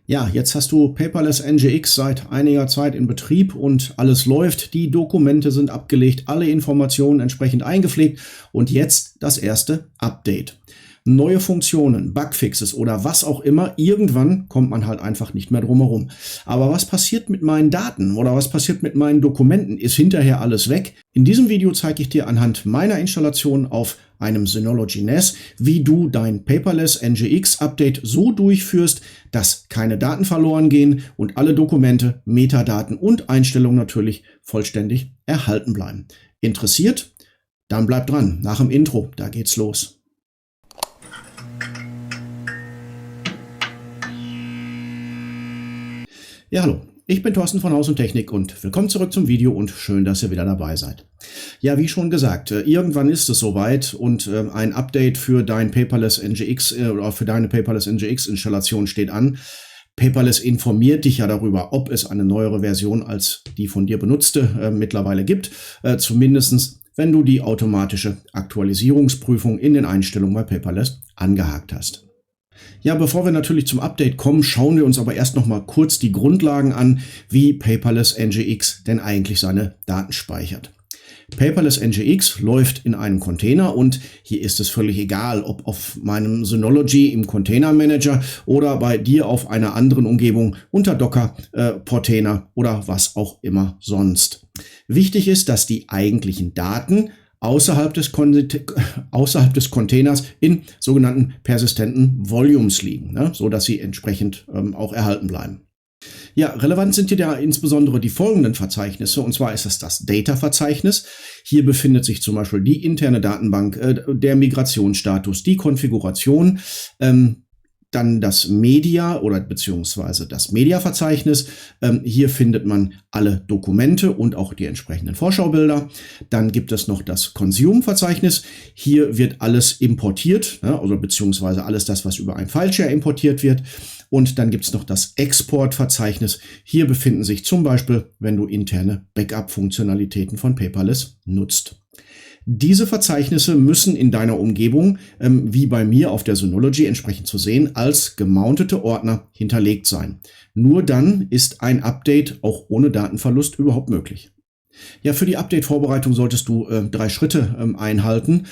Ja, jetzt hast du Paperless NGX seit einiger Zeit in Betrieb und alles läuft. Die Dokumente sind abgelegt, alle Informationen entsprechend eingepflegt und jetzt das erste Update. Neue Funktionen, Bugfixes oder was auch immer, irgendwann kommt man halt einfach nicht mehr drum herum. Aber was passiert mit meinen Daten oder was passiert mit meinen Dokumenten? Ist hinterher alles weg? In diesem Video zeige ich dir anhand meiner Installation auf einem Synology NAS, wie du dein Paperless NGX Update so durchführst, dass keine Daten verloren gehen und alle Dokumente, Metadaten und Einstellungen natürlich vollständig erhalten bleiben. Interessiert? Dann bleib dran. Nach dem Intro, da geht's los. Ja, hallo, ich bin Thorsten von Haus & Technik und willkommen zurück zum Video und schön, dass ihr wieder dabei seid. Ja, wie schon gesagt, irgendwann ist es soweit und ein Update für dein Paperless NGX oder für deine Paperless NGX Installation steht an. Paperless informiert dich ja darüber, ob es eine neuere Version als die von dir benutzte mittlerweile gibt, zumindest wenn du die automatische Aktualisierungsprüfung in den Einstellungen bei Paperless angehakt hast. Ja, bevor wir natürlich zum Update kommen, schauen wir uns aber erst noch mal kurz die Grundlagen an, wie Paperless NGX denn eigentlich seine Daten speichert. Paperless NGX läuft in einem Container und hier ist es völlig egal, ob auf meinem Synology im Container Manager oder bei dir auf einer anderen Umgebung unter Docker, Portainer oder was auch immer sonst. Wichtig ist, dass die eigentlichen Daten außerhalb des Containers in sogenannten persistenten Volumes liegen, ne, so dass sie entsprechend auch erhalten bleiben. Ja, relevant sind hier ja insbesondere die folgenden Verzeichnisse, und zwar ist es das Data-Verzeichnis. Hier befindet sich zum Beispiel die interne Datenbank, der Migrationsstatus, die Konfiguration, dann das Media oder beziehungsweise das Media-Verzeichnis. Hier findet man alle Dokumente und auch die entsprechenden Vorschaubilder. Dann gibt es noch das Consume-Verzeichnis. Hier wird alles importiert, also beziehungsweise alles das, was über ein Fileshare importiert wird. Und dann gibt es noch das Export-Verzeichnis. Hier befinden sich zum Beispiel, wenn du interne Backup-Funktionalitäten von Paperless nutzt. Diese Verzeichnisse müssen in deiner Umgebung, wie bei mir auf der Synology entsprechend zu sehen, als gemountete Ordner hinterlegt sein. Nur dann ist ein Update auch ohne Datenverlust überhaupt möglich. Ja, für die Update-Vorbereitung solltest du 3 Schritte einhalten.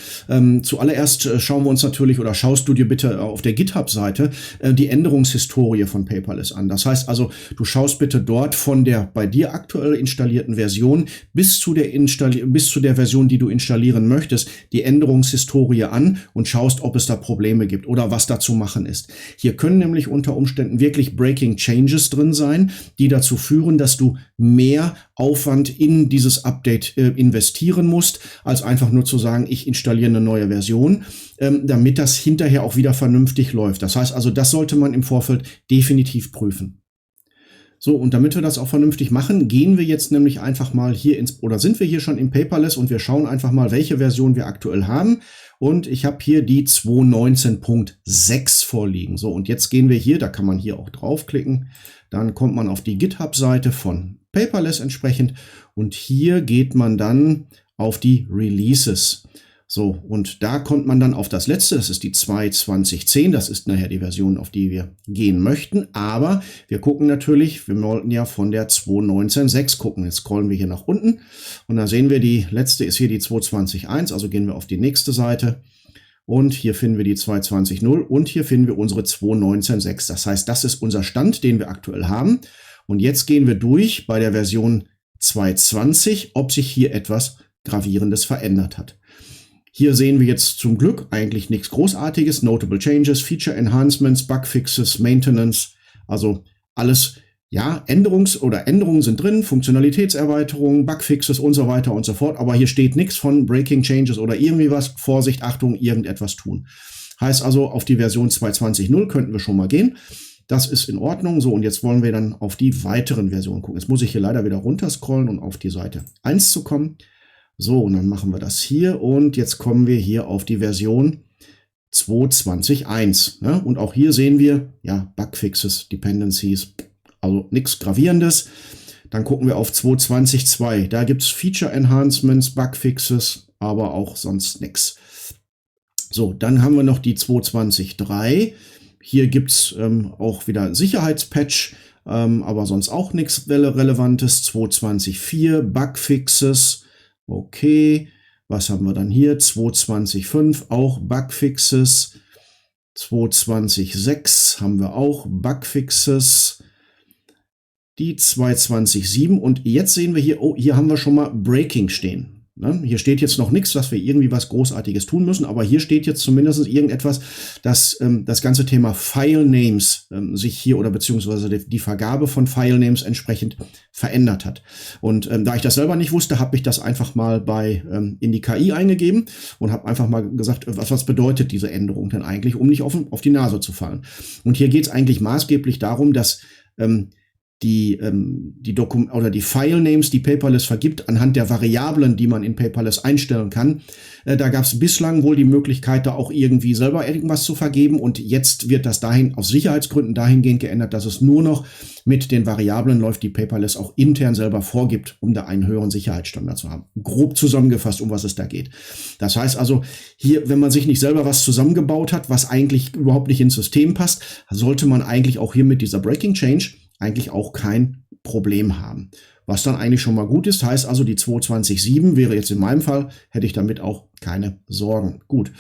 Zuallererst schauen wir uns natürlich oder schaust du dir bitte auf der GitHub-Seite die Änderungshistorie von Paperless an. Das heißt also, du schaust bitte dort von der bei dir aktuell installierten Version bis zu der Version, die du installieren möchtest, die Änderungshistorie an und schaust, ob es da Probleme gibt oder was da zu machen ist. Hier können nämlich unter Umständen wirklich Breaking Changes drin sein, die dazu führen, dass du mehr Aufwand in dieses Update investieren musst, als einfach nur zu sagen, ich installiere eine neue Version, damit das hinterher auch wieder vernünftig läuft. Das heißt also, das sollte man im Vorfeld definitiv prüfen. So, und damit wir das auch vernünftig machen, gehen wir jetzt nämlich einfach mal hier sind wir hier schon im Paperless und wir schauen einfach mal, welche Version wir aktuell haben. Und ich habe hier die 2.19.6 vorliegen. So, und jetzt gehen wir hier, da kann man hier auch draufklicken. Dann kommt man auf die GitHub-Seite von Paperless entsprechend und hier geht man dann auf die Releases. So, und da kommt man dann auf das letzte, das ist die 2.20.10, das ist nachher die Version, auf die wir gehen möchten, aber wir gucken natürlich, wir wollten ja von der 2.19.6 gucken. Jetzt scrollen wir hier nach unten und da sehen wir, die letzte ist hier die 2.20.1, also gehen wir auf die nächste Seite. Und hier finden wir die 2.20.0 und hier finden wir unsere 2.19.6. Das heißt, das ist unser Stand, den wir aktuell haben. Und jetzt gehen wir durch bei der Version 2.20, ob sich hier etwas Gravierendes verändert hat. Hier sehen wir jetzt zum Glück eigentlich nichts Großartiges. Notable Changes, Feature Enhancements, Bugfixes, Maintenance, also alles, ja, Änderungen sind drin, Funktionalitätserweiterungen, Bugfixes und so weiter und so fort. Aber hier steht nichts von Breaking Changes oder irgendwie was. Vorsicht, Achtung, irgendetwas tun. Heißt also, auf die Version 2.20.0 könnten wir schon mal gehen. Das ist in Ordnung. So, und jetzt wollen wir dann auf die weiteren Versionen gucken. Jetzt muss ich hier leider wieder runterscrollen, um auf die Seite 1 zu kommen. So, und dann machen wir das hier. Und jetzt kommen wir hier auf die Version 2.20.1. Ne? Und auch hier sehen wir, ja, Bugfixes, Dependencies, also nichts Gravierendes. Dann gucken wir auf 2.20.2. Da gibt es Feature Enhancements, Bugfixes, aber auch sonst nichts. So, dann haben wir noch die 2.20.3. hier gibt's auch wieder Sicherheitspatch, aber sonst auch nichts Relevantes. 2.20.4 Bugfixes. Okay, was haben wir dann hier? 2.20.5 auch Bugfixes. 2.20.6 haben wir auch Bugfixes. Die 2.20.7 und jetzt sehen wir hier, oh, hier haben wir schon mal Breaking stehen. Ne? Hier steht jetzt noch nichts, dass wir irgendwie was Großartiges tun müssen, aber hier steht jetzt zumindest irgendetwas, dass das ganze Thema Filenames sich hier oder beziehungsweise die Vergabe von Filenames entsprechend verändert hat. Und da ich das selber nicht wusste, habe ich das einfach mal in die KI eingegeben und habe einfach mal gesagt, was bedeutet diese Änderung denn eigentlich, um nicht auf die Nase zu fallen. Und hier geht es eigentlich maßgeblich darum, dass die Filenames, die Paperless vergibt, anhand der Variablen, die man in Paperless einstellen kann. Da gab es bislang wohl die Möglichkeit, da auch irgendwie selber irgendwas zu vergeben. Und jetzt wird das aus Sicherheitsgründen dahingehend geändert, dass es nur noch mit den Variablen läuft, die Paperless auch intern selber vorgibt, um da einen höheren Sicherheitsstandard zu haben. Grob zusammengefasst, um was es da geht. Das heißt also, hier, wenn man sich nicht selber was zusammengebaut hat, was eigentlich überhaupt nicht ins System passt, sollte man eigentlich auch hier mit dieser Breaking Change eigentlich auch kein Problem haben. Was dann eigentlich schon mal gut ist, heißt also die 2.20.7 wäre jetzt in meinem Fall, hätte ich damit auch keine Sorgen. Gut,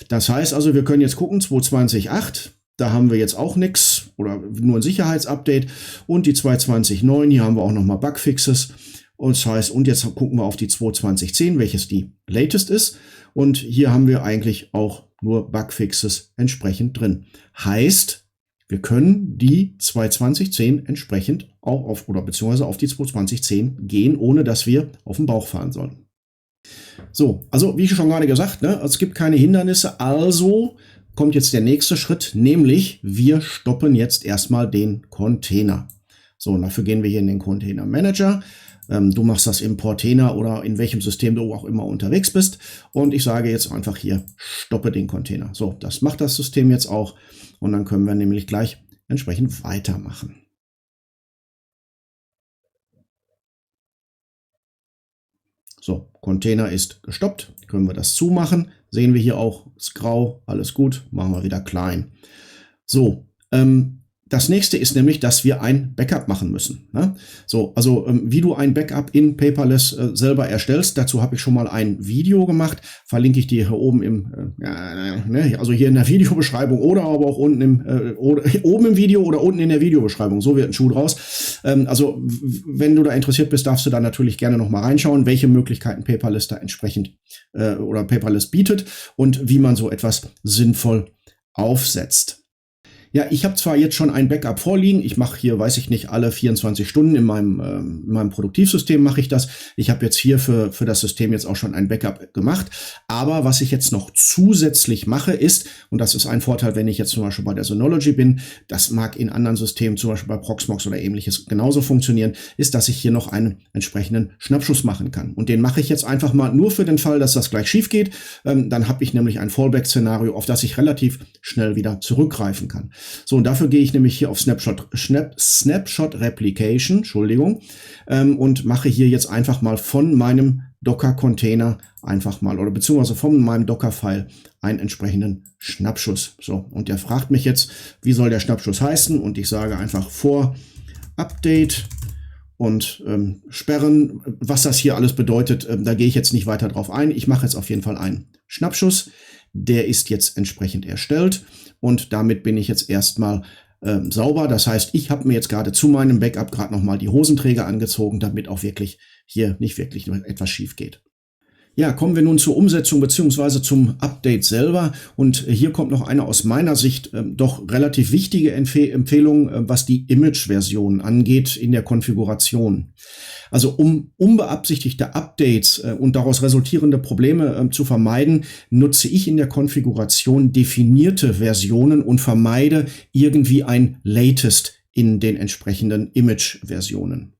das heißt also, wir können jetzt gucken, 2.20.8, da haben wir jetzt auch nichts oder nur ein Sicherheitsupdate und die 2.20.9, hier haben wir auch nochmal Bugfixes und das heißt, und jetzt gucken wir auf die 2.20.10, welches die latest ist und hier haben wir eigentlich auch nur Bugfixes entsprechend drin. Heißt, wir können die 2.20.10 entsprechend auch beziehungsweise auf die 2.20.10 gehen, ohne dass wir auf den Bauch fahren sollen. So, also wie ich schon gerade gesagt, ne, es gibt keine Hindernisse, also kommt jetzt der nächste Schritt, nämlich wir stoppen jetzt erstmal den Container. So, und dafür gehen wir hier in den Container Manager. Du machst das im Portainer oder in welchem System du auch immer unterwegs bist. Und ich sage jetzt einfach hier, stoppe den Container. So, das macht das System jetzt auch. Und dann können wir nämlich gleich entsprechend weitermachen. So, Container ist gestoppt. Können wir das zumachen. Sehen wir hier auch, ist grau, alles gut. Machen wir wieder klein. So, das nächste ist nämlich, dass wir ein Backup machen müssen. Ne? So, also wie du ein Backup in Paperless selber erstellst, dazu habe ich schon mal ein Video gemacht. Verlinke ich dir hier oben also hier in der Videobeschreibung oder aber auch unten oben im Video oder unten in der Videobeschreibung. So wird ein Schuh draus. Also wenn du da interessiert bist, darfst du da natürlich gerne noch mal reinschauen, welche Möglichkeiten Paperless da entsprechend oder Paperless bietet und wie man so etwas sinnvoll aufsetzt. Ja, ich habe zwar jetzt schon ein Backup vorliegen. Ich mache hier, weiß ich nicht, alle 24 Stunden in meinem Produktivsystem mache ich das. Ich habe jetzt hier für das System jetzt auch schon ein Backup gemacht. Aber was ich jetzt noch zusätzlich mache ist, und das ist ein Vorteil, wenn ich jetzt zum Beispiel bei der Synology bin, das mag in anderen Systemen, zum Beispiel bei Proxmox oder ähnliches, genauso funktionieren, ist, dass ich hier noch einen entsprechenden Schnappschuss machen kann. Und den mache ich jetzt einfach mal nur für den Fall, dass das gleich schief geht. Dann habe ich nämlich ein Fallback-Szenario, auf das ich relativ schnell wieder zurückgreifen kann. So, und dafür gehe ich nämlich hier auf Snapshot Replication, Entschuldigung, und mache hier jetzt einfach mal von meinem Docker-Container einfach mal, oder beziehungsweise von meinem Docker-File einen entsprechenden Schnappschuss. So, und der fragt mich jetzt, wie soll der Schnappschuss heißen? Und ich sage einfach vor Update und sperren. Was das hier alles bedeutet, da gehe ich jetzt nicht weiter drauf ein. Ich mache jetzt auf jeden Fall einen Schnappschuss. Der ist jetzt entsprechend erstellt und damit bin ich jetzt erstmal sauber. Das heißt, ich habe mir jetzt gerade zu meinem Backup gerade nochmal die Hosenträger angezogen, damit auch wirklich hier nicht wirklich etwas schief geht. Ja, kommen wir nun zur Umsetzung beziehungsweise zum Update selber. Und hier kommt noch eine aus meiner Sicht doch relativ wichtige Empfehlung, was die Image-Version angeht in der Konfiguration. Also um unbeabsichtigte Updates und daraus resultierende Probleme zu vermeiden, nutze ich in der Konfiguration definierte Versionen und vermeide irgendwie ein Latest in den entsprechenden Image-Versionen.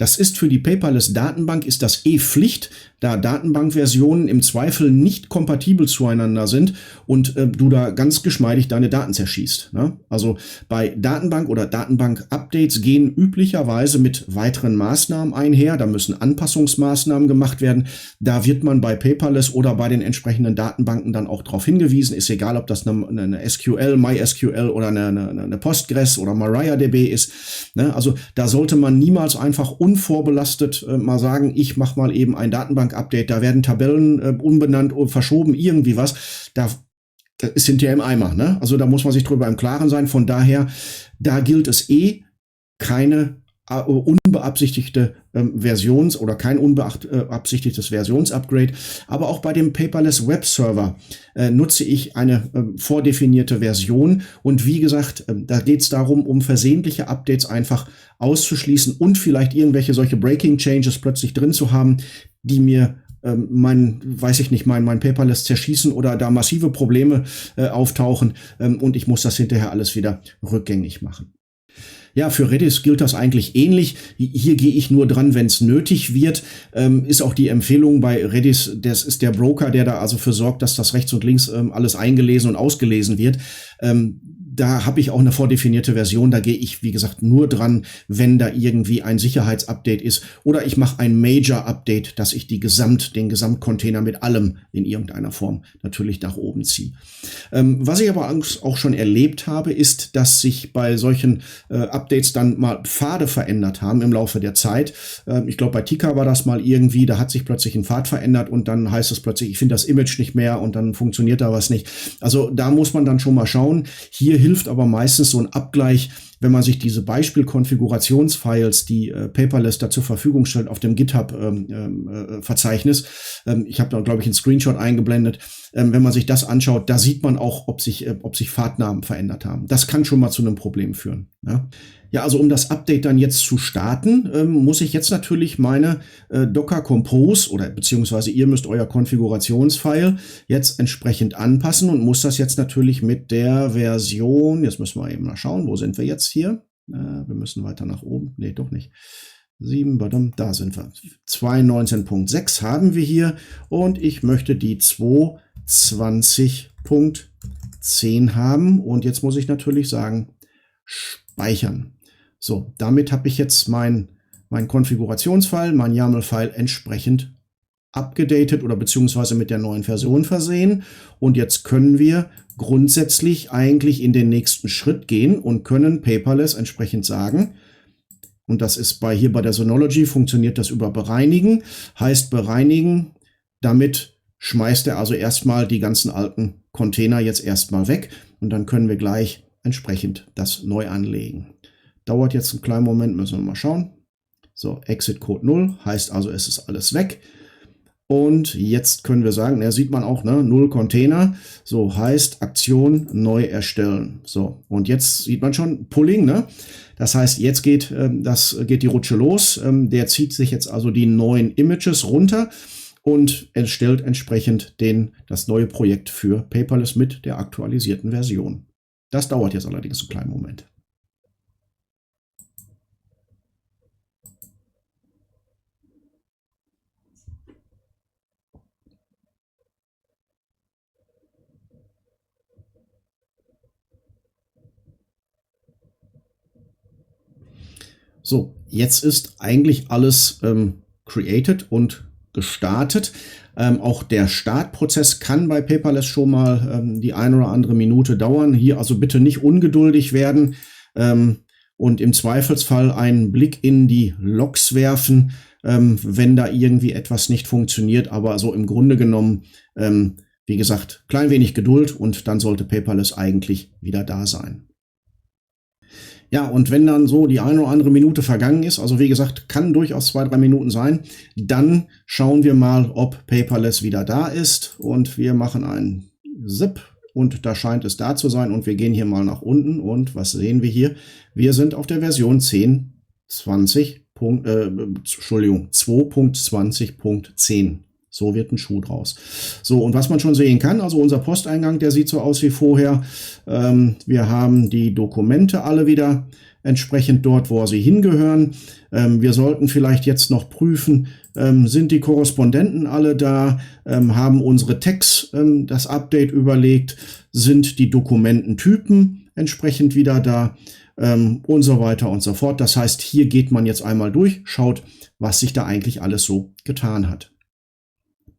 Das ist für die Paperless-Datenbank ist das Pflicht, da Datenbankversionen im Zweifel nicht kompatibel zueinander sind und du da ganz geschmeidig deine Daten zerschießt. Ne? Also bei Datenbank oder Datenbank-Updates gehen üblicherweise mit weiteren Maßnahmen einher. Da müssen Anpassungsmaßnahmen gemacht werden. Da wird man bei Paperless oder bei den entsprechenden Datenbanken dann auch darauf hingewiesen. Ist egal, ob das eine SQL, MySQL oder eine Postgres oder MariaDB ist. Ne? Also da sollte man niemals einfach unvorbelastet mal sagen, ich mache mal eben ein Datenbank-Update. Da werden Tabellen umbenannt, verschoben, irgendwie was. Das ist hinterher im Eimer. Ne? Also da muss man sich drüber im Klaren sein. Von daher, da gilt es keine unbeabsichtigte Versions- oder kein unbeabsichtigtes Versionsupgrade. Aber auch bei dem Paperless Web Server nutze ich eine vordefinierte Version. Und wie gesagt, da geht es darum, um versehentliche Updates einfach auszuschließen und vielleicht irgendwelche solche Breaking Changes plötzlich drin zu haben, die mir mein Paperless zerschießen oder da massive Probleme auftauchen und ich muss das hinterher alles wieder rückgängig machen. Ja, für Redis gilt das eigentlich ähnlich. Hier gehe ich nur dran, wenn es nötig wird. Ist auch die Empfehlung bei Redis, das ist der Broker, der da also für sorgt, dass das rechts und links alles eingelesen und ausgelesen wird. Da habe ich auch eine vordefinierte Version. Da gehe ich, wie gesagt, nur dran, wenn da irgendwie ein Sicherheitsupdate ist. Oder ich mache ein Major-Update, dass ich den Gesamtcontainer mit allem in irgendeiner Form natürlich nach oben ziehe. Was ich aber auch schon erlebt habe, ist, dass sich bei solchen Updates dann mal Pfade verändert haben im Laufe der Zeit. Ich glaube, bei Tika war das mal irgendwie, da hat sich plötzlich ein Pfad verändert und dann heißt es plötzlich, ich finde das Image nicht mehr und dann funktioniert da was nicht. Also da muss man dann schon mal schauen. Hier hilft aber meistens so ein Abgleich, wenn man sich diese Beispiel-Konfigurationsfiles, die Paperless da zur Verfügung stellt, auf dem GitHub-Verzeichnis. Ich habe da, glaube ich, einen Screenshot eingeblendet. Wenn man sich das anschaut, da sieht man auch, ob sich Pfadnamen verändert haben. Das kann schon mal zu einem Problem führen. Ja? Ja, also um das Update dann jetzt zu starten, muss ich jetzt natürlich meine Docker Compose oder beziehungsweise ihr müsst euer Konfigurationsfile jetzt entsprechend anpassen und muss das jetzt natürlich mit der Version, jetzt müssen wir eben mal schauen, wo sind wir jetzt hier? Wir müssen weiter nach oben. Nee, doch nicht. 7, da sind wir. 2.19.6 haben wir hier und ich möchte die 2.20.10 haben und jetzt muss ich natürlich sagen, speichern. So, damit habe ich jetzt mein Konfigurationsfile, mein YAML-File entsprechend abgedatet oder beziehungsweise mit der neuen Version versehen. Und jetzt können wir grundsätzlich eigentlich in den nächsten Schritt gehen und können Paperless entsprechend sagen, und das ist hier bei der Synology funktioniert das über bereinigen, heißt bereinigen, damit schmeißt er also erstmal die ganzen alten Container jetzt erstmal weg und dann können wir gleich entsprechend das neu anlegen. Dauert jetzt einen kleinen Moment, müssen wir mal schauen. So, Exit Code 0 heißt also, es ist alles weg. Und jetzt können wir sagen, da sieht man auch, ne, 0 Container. So heißt Aktion neu erstellen. So, und jetzt sieht man schon Pulling, ne? Das heißt, jetzt geht die Rutsche los. Der zieht sich jetzt also die neuen Images runter und erstellt entsprechend das neue Projekt für Paperless mit der aktualisierten Version. Das dauert jetzt allerdings einen kleinen Moment. So, jetzt ist eigentlich alles created und gestartet. Auch der Startprozess kann bei Paperless schon mal die eine oder andere Minute dauern. Hier also bitte nicht ungeduldig werden und im Zweifelsfall einen Blick in die Logs werfen, wenn da irgendwie etwas nicht funktioniert. Aber so im Grunde genommen, wie gesagt, klein wenig Geduld und dann sollte Paperless eigentlich wieder da sein. Ja, und wenn dann so die eine oder andere Minute vergangen ist, also wie gesagt, kann durchaus 2-3 Minuten sein, dann schauen wir mal, ob Paperless wieder da ist und wir machen einen Zip und da scheint es da zu sein und wir gehen hier mal nach unten und was sehen wir hier? Wir sind auf der Version 2.20.10. So wird ein Schuh draus. So, und was man schon sehen kann, also unser Posteingang, der sieht so aus wie vorher. Wir haben die Dokumente alle wieder entsprechend dort, wo sie hingehören. Wir sollten vielleicht jetzt noch prüfen, sind die Korrespondenten alle da, haben unsere Tags das Update überlegt, sind die Dokumententypen entsprechend wieder da und so weiter und so fort. Das heißt, hier geht man jetzt einmal durch, schaut, was sich da eigentlich alles so getan hat.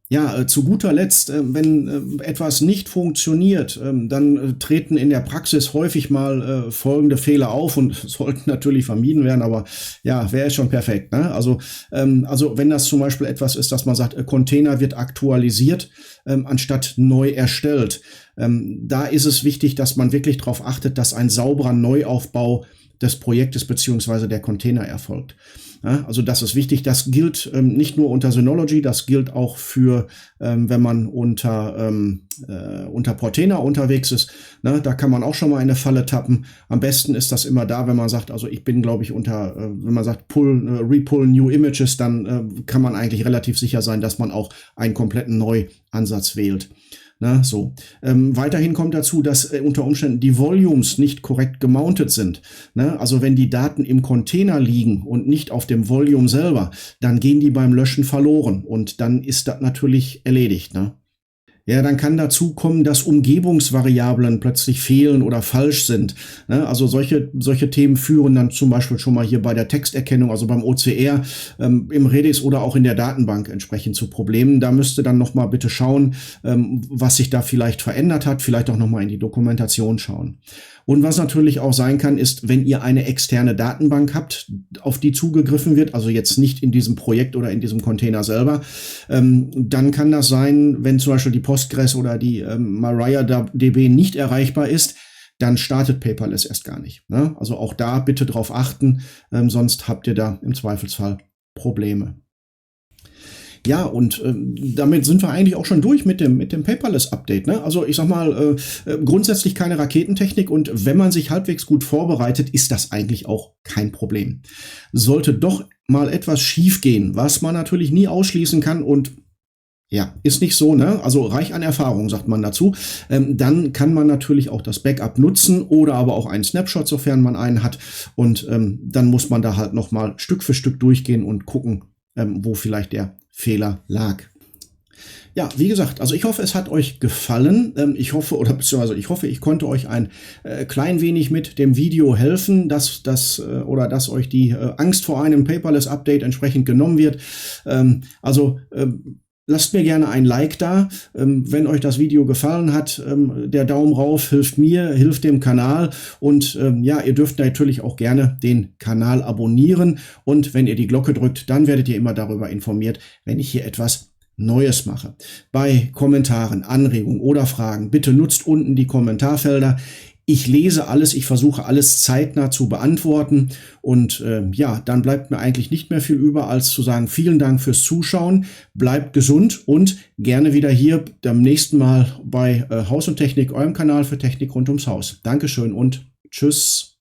Ja, zu guter Letzt, wenn etwas nicht funktioniert, dann treten in der Praxis häufig mal folgende Fehler auf und sollten natürlich vermieden werden, aber ja, wer ist schon perfekt, ne? Also wenn das zum Beispiel etwas ist, dass man sagt, Container wird aktualisiert, anstatt neu erstellt, da ist es wichtig, dass man wirklich darauf achtet, dass ein sauberer Neuaufbau des Projektes beziehungsweise der Container erfolgt. Ja, also das ist wichtig. Das gilt nicht nur unter Synology, das gilt auch für, wenn man unter Portainer unterwegs ist. Ne, da kann man auch schon mal in eine Falle tappen. Am besten ist das immer da, wenn man sagt, also ich bin, glaube ich, wenn man sagt, repull new images, dann kann man eigentlich relativ sicher sein, dass man auch einen kompletten Neuansatz wählt. Na, so. Weiterhin kommt dazu, dass unter Umständen die Volumes nicht korrekt gemountet sind. Ne? Also wenn die Daten im Container liegen und nicht auf dem Volume selber, dann gehen die beim Löschen verloren und dann ist das natürlich erledigt. Ne? Ja, dann kann dazu kommen, dass Umgebungsvariablen plötzlich fehlen oder falsch sind. Ne? Also solche Themen führen dann zum Beispiel schon mal hier bei der Texterkennung, also beim OCR, im Redis oder auch in der Datenbank entsprechend zu Problemen. Da müsste dann noch mal bitte schauen, was sich da vielleicht verändert hat, vielleicht auch noch mal in die Dokumentation schauen. Und was natürlich auch sein kann, ist, wenn ihr eine externe Datenbank habt, auf die zugegriffen wird, also jetzt nicht in diesem Projekt oder in diesem Container selber, dann kann das sein, wenn zum Beispiel die Postgres oder die MariaDB nicht erreichbar ist, dann startet Paperless erst gar nicht. Ne? Also auch da bitte drauf achten, sonst habt ihr da im Zweifelsfall Probleme. Ja, und damit sind wir eigentlich auch schon durch mit dem Paperless-Update. Ne? Also ich sag mal, grundsätzlich keine Raketentechnik und wenn man sich halbwegs gut vorbereitet, ist das eigentlich auch kein Problem. Sollte doch mal etwas schief gehen, was man natürlich nie ausschließen kann und ja, ist nicht so, ne? Also reich an Erfahrung, sagt man dazu. Dann kann man natürlich auch das Backup nutzen oder aber auch einen Snapshot, sofern man einen hat. Und dann muss man da halt noch mal Stück für Stück durchgehen und gucken, wo vielleicht der Fehler lag. Ja, wie gesagt, also ich hoffe, es hat euch gefallen. Ich hoffe, ich konnte euch ein klein wenig mit dem Video helfen, dass euch die Angst vor einem Paperless-Update entsprechend genommen wird. Lasst mir gerne ein Like da, wenn euch das Video gefallen hat. Der Daumen rauf hilft mir, hilft dem Kanal und ihr dürft natürlich auch gerne den Kanal abonnieren und wenn ihr die Glocke drückt, dann werdet ihr immer darüber informiert, wenn ich hier etwas Neues mache. Bei Kommentaren, Anregungen oder Fragen, bitte nutzt unten die Kommentarfelder. Ich lese alles, ich versuche alles zeitnah zu beantworten und dann bleibt mir eigentlich nicht mehr viel über, als zu sagen, vielen Dank fürs Zuschauen, bleibt gesund und gerne wieder hier beim nächsten Mal bei Haus und Technik, eurem Kanal für Technik rund ums Haus. Dankeschön und tschüss.